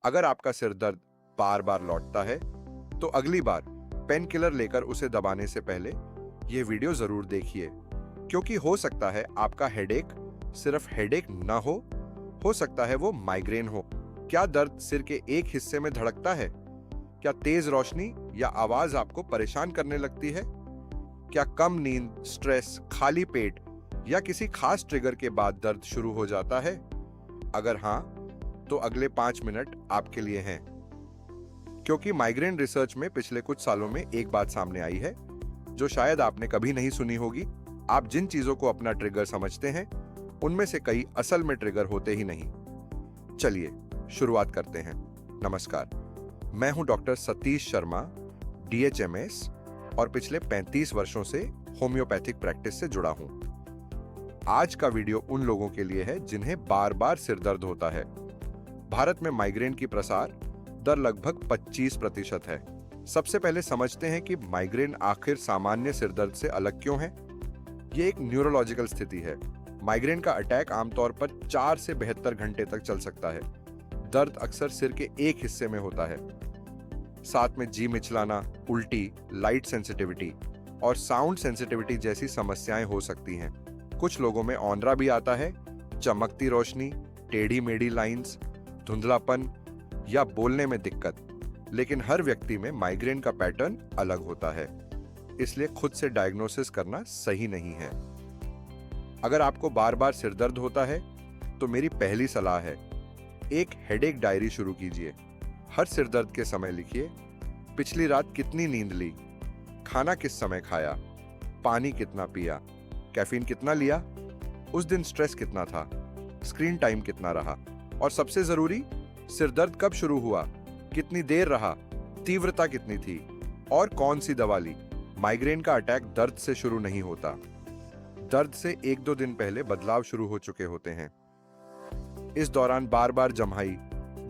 अगर आपका सिर दर्द बार बार लौटता है तो अगली बार पेन किलर लेकर उसे दबाने से पहले यह वीडियो जरूर देखिए, क्योंकि हो सकता है आपका हेडेक सिर्फ हेडेक ना हो सकता है वो माइग्रेन हो। क्या दर्द सिर के एक हिस्से में धड़कता है? क्या तेज रोशनी या आवाज आपको परेशान करने लगती है? क्या कम नींद, स्ट्रेस, खाली पेट या किसी खास ट्रिगर के बाद दर्द शुरू हो जाता है? अगर हां, तो अगले 5 मिनट आपके लिए हैं, क्योंकि माइग्रेन रिसर्च में पिछले कुछ सालों में एक बात सामने आई है जो शायद आपने कभी नहीं सुनी होगी। आप जिन चीजों को अपना ट्रिगर समझते हैं, उनमें से कई असल में ट्रिगर होते ही नहीं। चलिए शुरुआत करते हैं। नमस्कार, मैं हूं डॉक्टर सतीश शर्मा, DHMS, और पिछले 35 वर्षों से होम्योपैथिक प्रैक्टिस से जुड़ा हूं। आज का वीडियो उन लोगों के लिए है जिन्हें बार बार सिर दर्द होता है। भारत में माइग्रेन की प्रसार दर लगभग 25% है। सबसे पहले समझते हैं कि माइग्रेन आखिर सामान्य सिर दर्द से अलग क्यों है। यह एक न्यूरोलॉजिकल स्थिति है। माइग्रेन का अटैक आमतौर पर 4 से 72 घंटे तक चल सकता है। दर्द अक्सर सिर के एक हिस्से में होता है। साथ में जी मिचलाना, उल्टी, लाइट सेंसिटिविटी और साउंड सेंसिटिविटी जैसी समस्याएं हो सकती हैं। कुछ लोगों में औंधरा भी आता है, चमकती रोशनी, टेढ़ी मेढ़ी लाइंस, धुंधलापन या बोलने में दिक्कत। लेकिन हर व्यक्ति में माइग्रेन का पैटर्न अलग होता है, इसलिए खुद से डायग्नोसिस करना सही नहीं है। अगर आपको बार बार सिर दर्द होता है तो मेरी पहली सलाह है, एक हेडेक डायरी शुरू कीजिए। हर सिर दर्द के समय लिखिए, पिछली रात कितनी नींद ली, खाना किस समय खाया, पानी कितना पिया, कैफीन कितना लिया, उस दिन स्ट्रेस कितना था, स्क्रीन टाइम कितना रहा, और सबसे जरूरी, सिर दर्द कब शुरू हुआ, कितनी देर रहा, तीव्रता कितनी थी और कौन सी दवा ली। माइग्रेन का अटैक दर्द से शुरू नहीं होता। दर्द से 1-2 दिन पहले बदलाव शुरू हो चुके होते हैं। इस दौरान बार बार जम्हाई,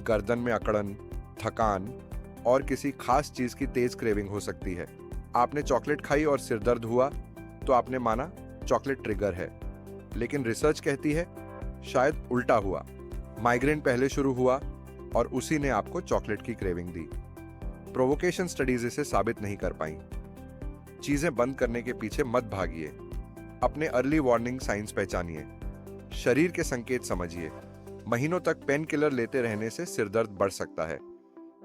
गर्दन में अकड़न, थकान और किसी खास चीज की तेज क्रेविंग हो सकती है। आपने चॉकलेट खाई और सिर दर्द हुआ तो आपने माना चॉकलेट ट्रिगर है, लेकिन रिसर्च कहती है शायद उल्टा हुआ। माइग्रेन पहले शुरू हुआ और उसी ने आपको चॉकलेट की क्रेविंग दी। प्रोवोकेशन स्टडीज इसे साबित नहीं कर पाई। चीजें बंद करने के पीछे मत भागिए। अपने अर्ली वार्निंग साइंस पहचानिए, शरीर के संकेत समझिए। महीनों तक पेन किलर लेते रहने से सिर दर्द बढ़ सकता है।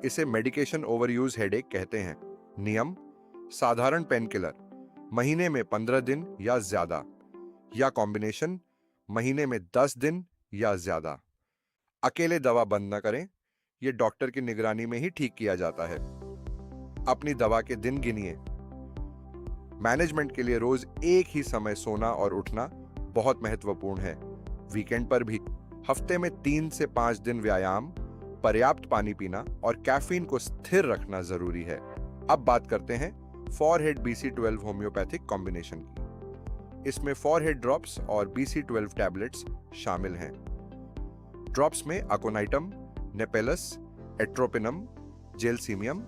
इसे मेडिकेशन ओवरयूज हेडेक कहते हैं। नियम: साधारण पेन किलर महीने में 15 दिन या ज्यादा, या कॉम्बिनेशन महीने में 10 दिन या ज्यादा। अकेले दवा बंद न करें, यह डॉक्टर की निगरानी में ही ठीक किया जाता है। अपनी दवा के दिन गिनिए। मैनेजमेंट के लिए रोज एक ही समय सोना और उठना बहुत महत्वपूर्ण है। वीकेंड पर भी हफ्ते में 3 से 5 दिन व्यायाम, पर्याप्त पानी पीना और कैफीन को स्थिर रखना जरूरी है। अब बात करते हैं फॉरहेड BC12 होम्योपैथिक कॉम्बिनेशन की। इसमें फॉरहेड ड्रॉप्स और BC12 टैबलेट्स शामिल हैं। ड्रॉप्स में अकोनाइटम, नेपेलस, एट्रोपिनम, जेलसीमियम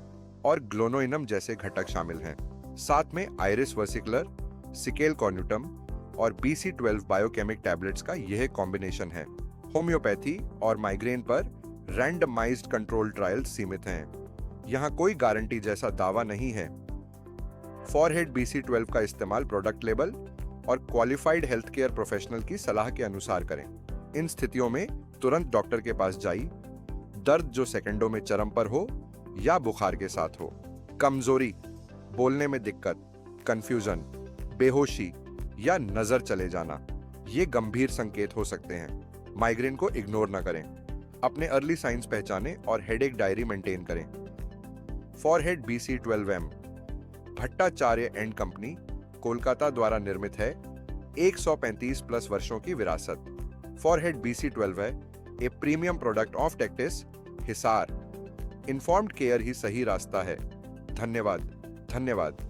और ग्लोनोइनम जैसे घटक शामिल हैं। साथ में आइरिस वर्सिकुलर, सिकेल कॉर्न्यूटम और BC12 बायोकेमिक टैबलेट्स का यह कॉम्बिनेशन है। होम्योपैथी और माइग्रेन पर रैंडमाइज्ड कंट्रोल ट्रायल सीमित हैं। यहां कोई गारंटी जैसा दावा नहीं है। फॉरहेड BC12 का इस्तेमाल प्रोडक्ट लेबल और क्वालिफाइड हेल्थ केयर प्रोफेशनल की सलाह के अनुसार करें। इन स्थितियों में तुरंत डॉक्टर के पास जाइए। दर्द जो सेकंडों में चरम पर हो या बुखार के साथ हो, कमजोरी, बोलने में दिक्कत, कंफ्यूजन, बेहोशी या नजर चले जाना, ये गंभीर संकेत हो सकते हैं। माइग्रेन को इग्नोर न करें। अपने अर्ली साइंस पहचानें और हेडेक डायरी मेंटेन करें। Forehead BC12M Bhattacharya and company, Kolkata द्वारा निर्मित है। 135 प्लस वर्षों की विरासत। फॉरहेड BC12 है ए प्रीमियम प्रोडक्ट ऑफ टेक्टिस, हिसार। इन्फॉर्म्ड केयर ही सही रास्ता है। धन्यवाद।